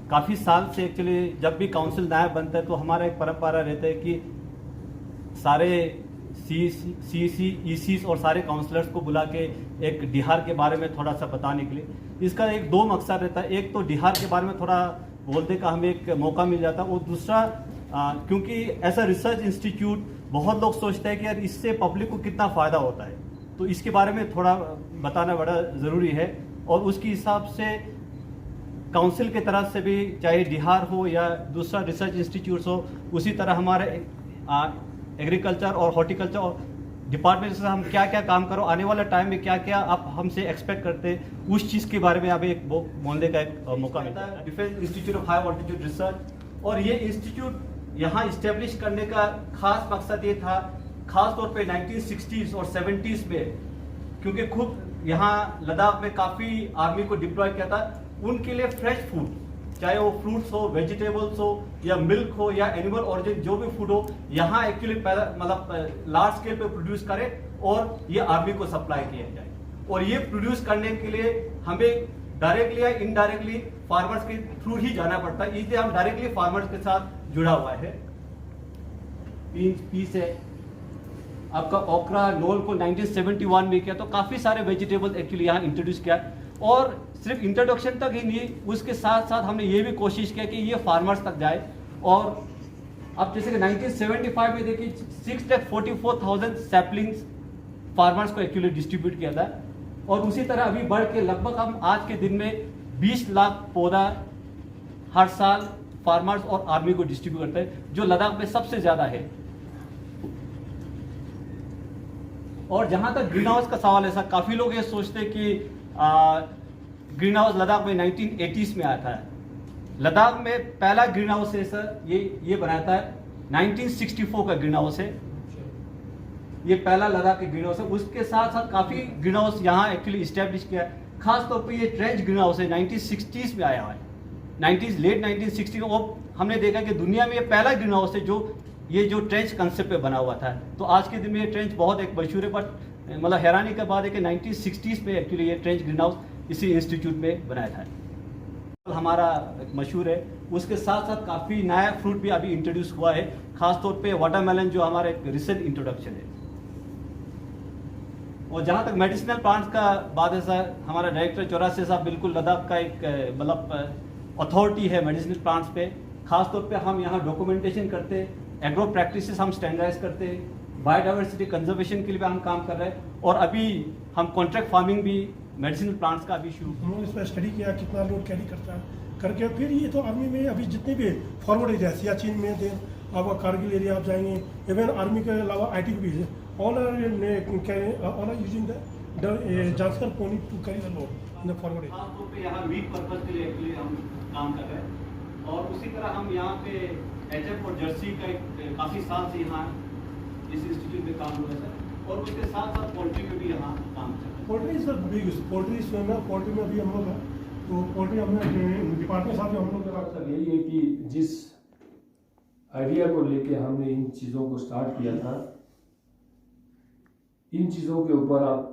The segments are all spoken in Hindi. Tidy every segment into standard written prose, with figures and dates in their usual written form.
काफ़ी साल से एक्चुअली जब भी काउंसिल नया बनता है तो हमारा एक परंपरा रहता है कि सारे सी ईसीस और सारे काउंसलर्स को बुला के एक डिहार के बारे में थोड़ा सा बताने के लिए। इसका एक दो मकसद रहता है, एक तो डिहार के बारे में थोड़ा बोलने का हमें एक मौका मिल जाता है, और दूसरा क्योंकि ऐसा रिसर्च इंस्टीट्यूट बहुत लोग सोचते हैं कि यार इससे पब्लिक को कितना फ़ायदा होता है, तो इसके बारे में थोड़ा बताना बड़ा ज़रूरी है। और उसके हिसाब से काउंसिल के तरफ से भी, चाहे डिहार हो या दूसरा रिसर्च इंस्टीट्यूट्स हो, उसी तरह हमारे एग्रीकल्चर और हॉर्टिकल्चर और डिपार्टमेंट से हम क्या क्या काम करो, आने वाला टाइम में क्या क्या आप हमसे एक्सपेक्ट करते हैं, उस चीज़ के बारे में अभी एक बोलने का एक मौका मिलता है। Defence institute of high altitude research, और ये इंस्टीट्यूट यहाँ इस्टेब्लिश करने का खास मकसद ये था, खास तौर पे 1960s और 70s में, क्योंकि खुद यहाँ लद्दाख में काफ़ी आर्मी को डिप्लॉय किया था, उनके लिए फ्रेश फूड, चाहे वो फ्रूट्स हो, वेजिटेबल्स हो या मिल्क हो या एनिमल ओरिजिन जो भी फूड हो, यहाँ एक्चुअली मतलब लार्ज स्केल पे प्रोड्यूस करें और ये आर्मी को सप्लाई किया जाए। और ये प्रोड्यूस करने के लिए हमें डायरेक्टली या इनडायरेक्टली फार्मर्स के थ्रू ही जाना पड़ता है, इसलिए हम डायरेक्टली फार्मर्स के साथ जुड़ा हुआ है। पीस है आपका ओकरा नोल को 1971 में किया, तो काफ़ी सारे वेजिटेबल एक्चुअली यहाँ इंट्रोड्यूस किया, और सिर्फ इंट्रोडक्शन तक ही नहीं, उसके साथ साथ हमने ये भी कोशिश किया कि ये फार्मर्स तक जाए। और अब जैसे कि 1975 में देखिए 6,44,000 सैपलिंग्स फार्मर्स को एक्चुअली डिस्ट्रीब्यूट किया था, और उसी तरह अभी बढ़ के लगभग हम आज के दिन में 20 लाख पौधा हर साल फार्मर्स और आर्मी को डिस्ट्रीब्यूट करते हैं, जो लद्दाख में सबसे ज़्यादा है। और जहां तक ग्रीन हाउस का सवाल है सर, काफ़ी लोग ये सोचते हैं कि ग्रीन हाउस लद्दाख में 1980s में आया था। लद्दाख में पहला ग्रीन हाउस है सर, ये बनाया था 1964 का ग्रीन हाउस है, ये पहला लद्दाख के ग्रीन हाउस है। उसके साथ साथ काफ़ी ग्रीन हाउस यहाँ एक्चुअली इस्टेब्लिश किया है, खास तौर पे ये ट्रेंच ग्रीन हाउस है 1960s में आया हुआ है, लेट 1960 में। और हमने देखा कि दुनिया में ये पहला ग्रीन हाउस है जो ट्रेंच कंसेप्ट पे बना हुआ था। तो आज के दिन में ये ट्रेंच बहुत एक मशहूर है, बट मतलब हैरानी का बात है कि 1960s में एक्चुअली ये ट्रेंच ग्रीन हाउस इसी इंस्टीट्यूट में बनाया था। हमारा मशहूर है, उसके साथ साथ काफ़ी नया फ्रूट भी अभी इंट्रोड्यूस हुआ है, खास तौर पे वाटरमेलन जो हमारा एक रिसेंट इंट्रोडक्शन है। और जहाँ तक मेडिसिनल प्लांट्स का बात है सर, हमारा डायरेक्टर चौरासी साहब बिल्कुल लद्दाख का एक मतलब अथॉरिटी है मेडिसिनल प्लांट्स पे। खास तौर पे हम यहाँ डॉक्यूमेंटेशन करते हैं, एग्रो प्रैक्टिसेस हम स्टैंडर्डाइज करते हैं, बायोडाइवर्सिटी कंजर्वेशन के लिए भी हम काम कर रहे हैं, और अभी हम कॉन्ट्रैक्ट फार्मिंग भी मेडिसिनल प्लांट्स का अभी शुरू। उन्होंने इस पर स्टडी किया कितना लोड कैरी करता है करके, फिर ये तो आर्मी में अभी जितने भी फॉरवर्ड एरिया, सियाचिन में थे, आपका कारगिल एरिया आप जाएंगे, इवन आर्मी के अलावा IT भी है, all are using the Zanskar pony to carry the load in the forward area. खास तौर पे यहाँ मीट पर्पज के लिए एक्चुअली हम काम कर रहे हैं, और उसी तरह हम यहाँ पे HF और जर्सी का काफ़ी साल से यहाँ इस इंस्टीट्यूट में काम हो रहा है सर, और उसके साथ साथ पोल्ट्री में भी यहाँ काम कर रहे हैं। Poultry sir big, poultry poultry में अभी हम लोग हैं, तो पोल्ट्री हमने डिपार्टमेंट साहब हम लोग मतलब यही है कि जिस आइडिया को लेके हमने इन चीज़ों को स्टार्ट किया था, इन चीज़ों के ऊपर आप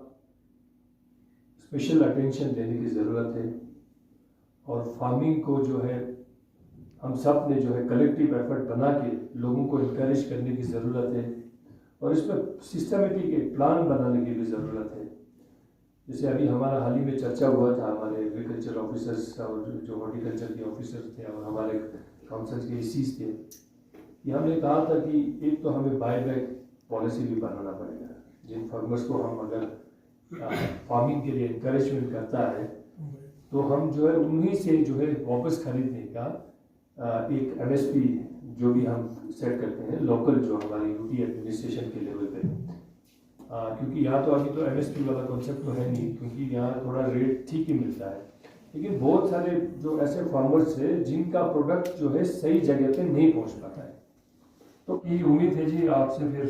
स्पेशल अटेंशन देने की ज़रूरत है, और फार्मिंग को जो है हम सब ने जो है कलेक्टिव एफर्ट बना के लोगों को इनकरेज करने की ज़रूरत है, और इस पर सिस्टमेटिक एक प्लान बनाने की भी ज़रूरत है। जैसे अभी हमारा हाल ही में चर्चा हुआ था, हमारे एग्रीकल्चर ऑफिसर्स और जो हॉर्टिकल्चर के ऑफिसर्स थे और हमारे काउंसिल के ECs थे, ये हमने कहा था कि एक तो हमें बायबैक पॉलिसी भी बनाना पड़ेगा। जिन फार्मर्स को हम अगर फार्मिंग के लिए इंकरेजमेंट करता है, तो हम जो है उन्हीं से जो है वापस खरीदने का एक MSP जो भी हम सेट करते हैं लोकल, जो हमारी UT एडमिनिस्ट्रेशन के लेवल पे, क्योंकि यहाँ तो अभी तो MSP वाला कॉन्सेप्ट तो है नहीं, क्योंकि यहाँ थोड़ा रेट ठीक ही मिलता है, लेकिन बहुत सारे जो ऐसे फार्मर्स है जिनका प्रोडक्ट जो है सही जगह पे नहीं पहुँच पाता है। तो ये उम्मीद है जी आपसे फिर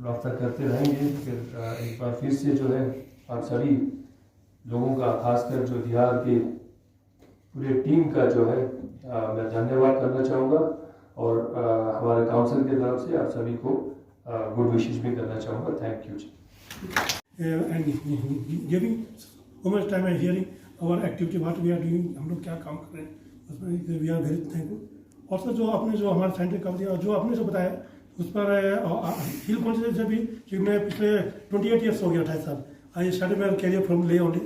रब्ता करते रहेंगे, फिर एक बार फिर से जो है आप सभी लोगों का, खासकर जो बिहार के पूरे टीम का जो है मैं धन्यवाद करना चाहूँगा, और हमारे काउंसिल की तरफ से आप सभी को गुड विशेस भी करना चाहूँगा। थैंक यू जी। and giving so much time and hearing और activity what we are doing, हम लोग क्या काम कर रहे हैं उसमें वी आर वेरी थैंकफुल। और सर जो आपने जो हमारे साइंटिफिक काम दिया जो आपने जो बताया उस पर हिल कॉन्शियस से भी कि मैं पिछले 28 ईयर्स हो गया 28 साल I started my career from Leh only.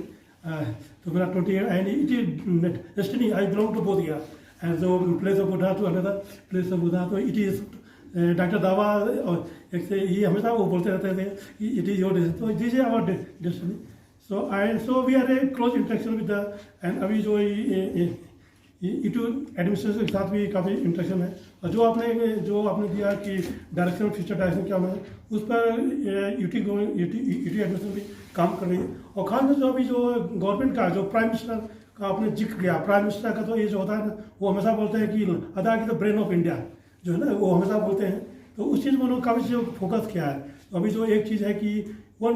तो मेरा 28 and it is destiny I belong to both year and जो place of Buddha to another place of Buddha. तो इट इज डॉक्टर दावा एक से ये हमेशा वो बोलते रहते थे कि इट इज योर डेस्टिनी, तो this is our destiny. So we are a close interaction with the and अभी जो ईटू एडमिनिस्ट्रेशन के साथ भी काफ़ी इंटरेक्शन है। और जो आपने दिया कि डायरेक्शन फ्यूचर डायरेक्शन क्या होना है उस पर ईटी एडमिनिस्ट्रेशन भी काम कर रही है। और खासकर जो अभी जो गवर्नमेंट का जो प्राइम मिनिस्टर का आपने जिक्र किया, प्राइम मिनिस्टर का तो ये जो होता है ना वो हमेशा बोलते हैं कि Ladakh is the brain of India जो है ना वो हमेशा बोलते हैं। तो उस चीज़ में उन्होंने काफ़ी चीज़ों को फोकस किया है। तो अभी जो एक चीज़ है कि वन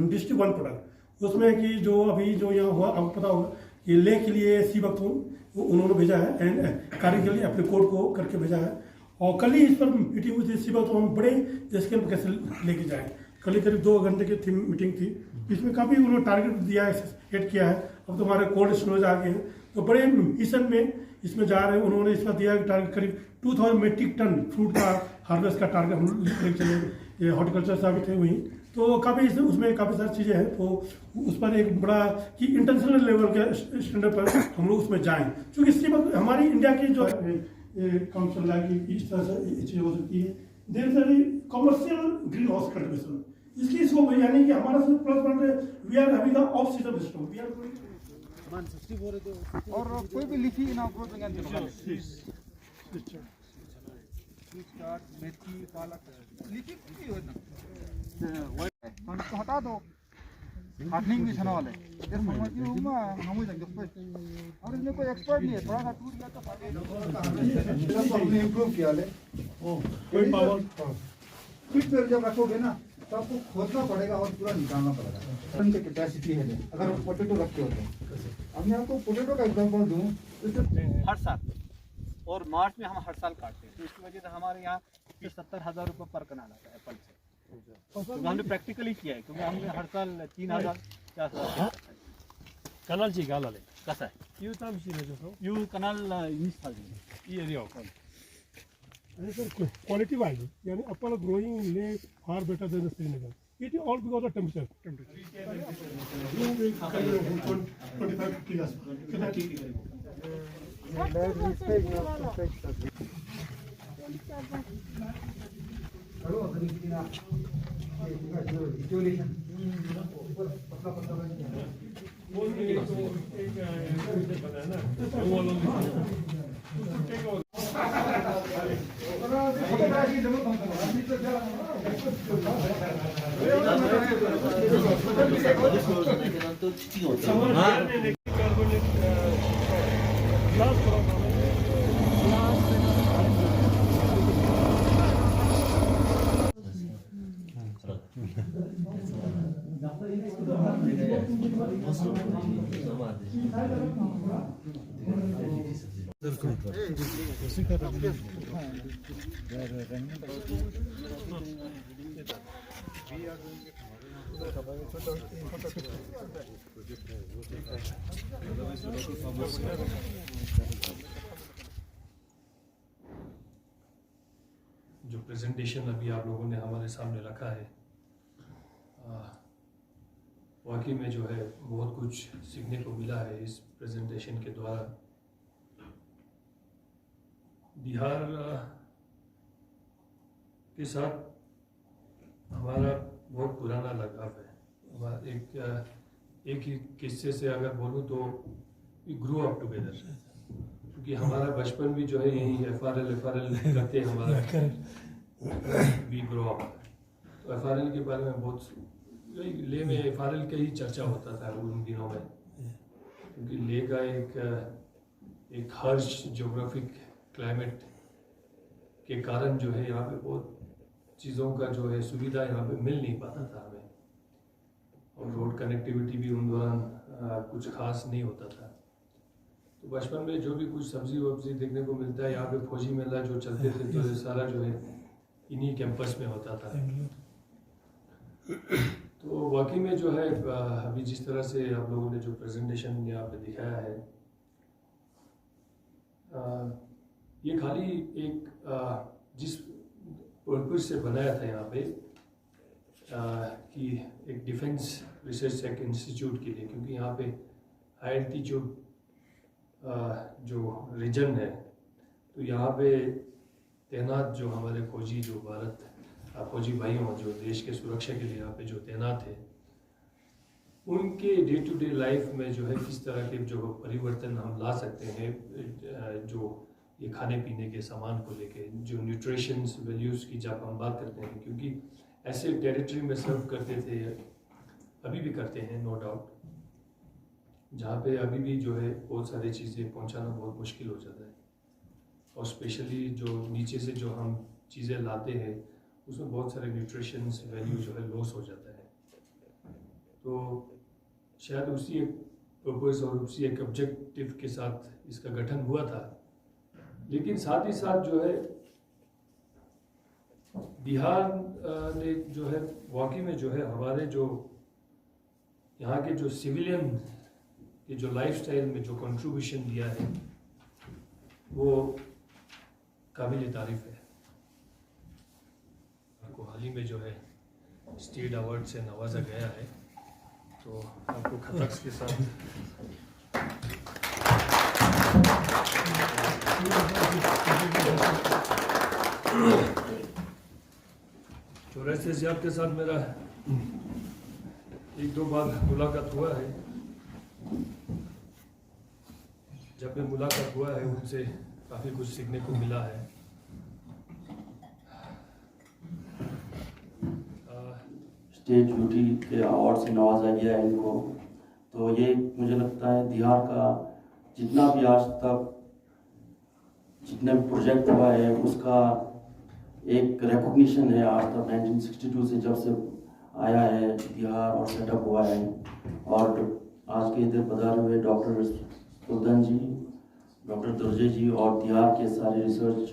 डिस्ट्रिक्ट वन प्रोडक्ट उसमें कि जो अभी जो यहाँ हुआ आपको पता होगा कि ले के लिए सी बख्तून उन्होंने भेजा है एंड कार्य के लिए अपने कोड को करके भेजा है। और कल ही इस पर मीटिंग हुई थी सी बख्तून बड़े स्केल पर कैसे लेके जाए। कल ही करीब 2 घंटे की थी मीटिंग थी, इसमें काफ़ी उन्होंने टारगेट दिया है, सेट किया है। अब तो हमारे कोल्ड स्टोरेज आ गए हैं तो बड़े मिशन में इसमें जा रहे हैं। उन्होंने इसका दिया है टारगेट करीब 2000 मेट्रिक टन फ्रूट का हार्वेस्ट का टारगेट हम लेके चले। ये हॉर्टिकल्चर साहब थे वहीं, तो काफ़ी उसमें काफ़ी सारी चीज़ें हैं। तो उस पर एक बड़ा कि इंटरनेशनल लेवल के स्टैंडर्ड पर हम लोग उसमें जाएं, क्योंकि इसी वक्त हमारी इंडिया की जो काम चल रहा है कि इस तरह से चीज़ हो सकती है। देर सारी कमर्शियल ग्रीन हाउस कल्टिवेशन इसकी इसको यानी कि हमारा सिर्फ plus point we are having the off season system we are और कोई भी लिखी ना ग्रोथ मेथी पालक लिखी कुछ हो ना तो हटा दो हार्डनिंग भी छना वाले इधर समझ ही होगा हम ही देंगे और इसमें कोई एक्सपर्ट नहीं है, थोड़ा सा टूट गया तो हमने इम्प्रूव किया ले कोई पावर फिट पर जब रखोगे ना तो आपको खोदना पड़ेगा और पूरा निकालना पड़ेगा। उनकी कैपेसिटी है अगर पोटैटो रखे होते हैं। अब मैं आपको पोटैटो का एग्जांपल दूं हर साल और मार्च में हम हर साल काटते हैं, तो इसकी वजह से हमारे यहाँ 70,000 रुपये पर कनाल आता है एप्पल से। तो हमने प्रैक्टिकली किया है क्योंकि हमने हर साल 3,000 Kanal ci galale. कसा है Io tam ci vedo. यू कनाल 20 साल Io io. And sir, quality wise, yani apple growing in lay far better than the Srinagar. It is all because of temperature. You will come 25-50 years. कितना ठीक है? जो प्रेजेंटेशन अभी आप लोगों ने हमारे सामने रखा है वाकई में जो है बहुत कुछ सीखने को मिला है इस प्रेजेंटेशन के द्वारा। बिहार के साथ हमारा बहुत पुराना लगाव है। हमारा एक ही किस्से से अगर बोलूँ तो वी ग्रो अप टुगेदर, क्योंकि हमारा बचपन भी जो है यही एफआरएल करते हमारा वी ग्रो अप। तो एफआरएल के बारे में बहुत ले में एफआरएल का ही चर्चा होता था उन दिनों में, क्योंकि ले का एक हर्ष ज्योग्राफिक क्लाइमेट के कारण जो है यहाँ पे बहुत चीज़ों का जो है सुविधा यहाँ पे मिल नहीं पाता था हमें, और रोड कनेक्टिविटी भी उन दौरान कुछ खास नहीं होता था। तो बचपन में जो भी कुछ सब्जी वब्जी देखने को मिलता है यहाँ पे फौजी मेला जो चलते थे तो ये सारा जो है इन्हीं कैंपस में होता था। तो वाकई में जो है अभी जिस तरह से आप लोगों ने जो प्रेजेंटेशन यहाँ पे दिखाया है, ये खाली एक जिस पर्पज से बनाया था यहाँ पे कि एक डिफेंस रिसर्च टेक इंस्टीट्यूट के लिए, क्योंकि यहाँ पे हाई एल्टीट्यूड जो रीजन है, तो यहाँ पे तैनात जो हमारे फौजी जो भारत फौजी भाइयों जो देश के सुरक्षा के लिए यहाँ पे जो तैनात है, उनके डे टू डे लाइफ में जो है किस तरह के जो परिवर्तन हम ला सकते हैं, जो ये खाने पीने के सामान को लेके, जो न्यूट्रिशंस वैल्यूज़ की जब हम बात करते हैं, क्योंकि ऐसे टेरिटरी में सर्व करते थे, अभी भी करते हैं नो डाउट, जहाँ पे अभी भी जो है बहुत सारी चीज़ें पहुँचाना बहुत मुश्किल हो जाता है, और स्पेशली जो नीचे से जो हम चीज़ें लाते हैं उसमें बहुत सारे न्यूट्रिशंस वैल्यू जो है लॉस हो जाता है। तो शायद उसी एक पर्पस और उसी एक ऑब्जेक्टिव के साथ इसका गठन हुआ था, लेकिन साथ ही साथ जो है बिहार ने जो है वाकई में जो है हमारे जो यहाँ के जो सिविलियन के जो लाइफस्टाइल में जो कंट्रीब्यूशन दिया है वो काबिल तारीफ है। आपको हाल ही में जो है स्टेट अवार्ड से नवाजा गया है, तो आपको खतक्स के साथ चौरासी से आपके साथ मेरा एक दो बार मुलाकात हुआ है। जब भी मुलाकात हुआ है उनसे काफ़ी कुछ सीखने को मिला है। स्टेट ड्यूटी के अवार्ड से नवाजा गया है इनको, तो ये मुझे लगता है बिहार का जितना भी आज तक जितना भी प्रोजेक्ट हुआ है उसका एक रिकॉग्निशन है। आज तक 1962 से जब से आया है बिहार और सेटअप हुआ है, और आज के इधर पधारे हुए डॉक्टर सुल्तान जी, डॉक्टर दुर्जे जी और बिहार के सारे रिसर्च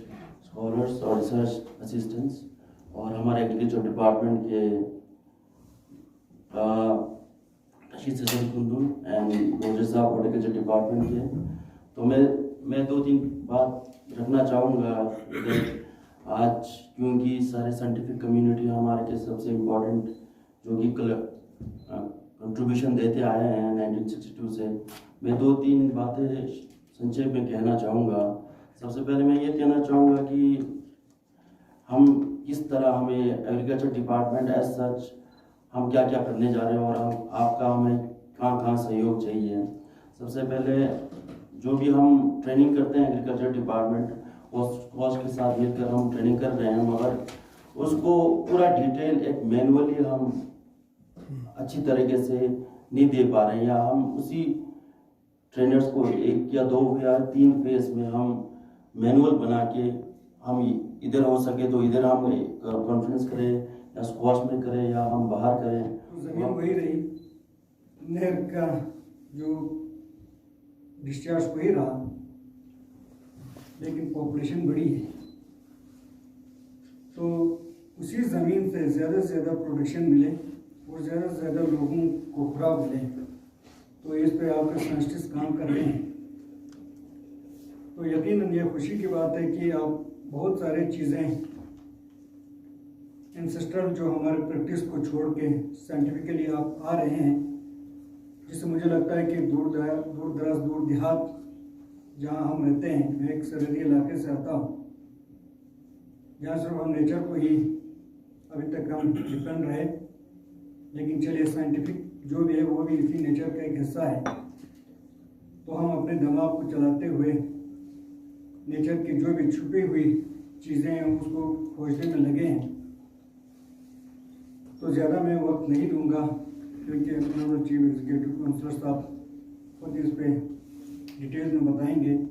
स्कॉलर्स और रिसर्च असिस्टेंट्स, और हमारे एग्रीकल्चर डिपार्टमेंट के रशीद सदर कुंदून एंड रोजर साहब हॉर्टिकल्चर डिपार्टमेंट के। तो मैं दो तीन बात रखना चाहूँगा। आज क्योंकि सारे साइंटिफिक कम्युनिटी हमारे के सबसे इम्पोर्टेंट जो कि कंट्रीब्यूशन देते आए हैं 1962 से, मैं दो तीन बातें संक्षेप में कहना चाहूँगा। सबसे पहले मैं ये कहना चाहूँगा कि हम किस तरह हमें एग्रीकल्चर डिपार्टमेंट एज सच हम क्या क्या करने जा रहे हैं, और हम आपका हमें कहाँ कहाँ सहयोग चाहिए। सबसे पहले जो भी हम ट्रेनिंग करते हैं एग्रीकल्चर डिपार्टमेंट कॉस्ट के साथ मिलकर हम ट्रेनिंग कर रहे हैं, मगर उसको पूरा डिटेल एक मैनुअली हम अच्छी तरीके से नहीं दे पा रहे हैं, या हम उसी ट्रेनर्स को एक या दो या तीन फेज में हम मैनुअल बना के हम इधर हो सके तो इधर हम कॉन्फ्रेंस करें या स्क्वाश में करें या हम बाहर करें। जमीन वही रही, नहर का जो डिस्चार्ज वही रहा, लेकिन पॉपुलेशन बड़ी है, तो उसी ज़मीन से ज़्यादा से ज़्यादा प्रोडक्शन मिले और ज़्यादा से ज़्यादा लोगों को खुराक मिले, तो इस पे आपके साइंटिस्ट काम कर रहे हैं। तो यकीनन ये खुशी की बात है कि आप बहुत सारी चीज़ें एंसेस्ट्रल जो हमारे प्रैक्टिस को छोड़ के साइंटिफिकली आप आ रहे हैं, जिससे मुझे लगता है कि दूर दराज दूर देहात जहाँ हम रहते हैं, मैं एक सरहदी इलाके से आता हूँ जहाँ सिर्फ हम नेचर को ही अभी तक हम डिपेंड रहे, लेकिन चलिए साइंटिफिक जो भी है वो भी इसी नेचर का एक हिस्सा है। तो हम अपने दिमाग को चलाते हुए नेचर की जो भी छुपी हुई चीज़ें हैं उसको खोजने में लगे हैं। तो ज़्यादा मैं वक्त नहीं दूंगा, क्योंकि चीफ एग्जीक्यूटिव काउंसलर साहब खुद इस पर डिटेल में बताएंगे।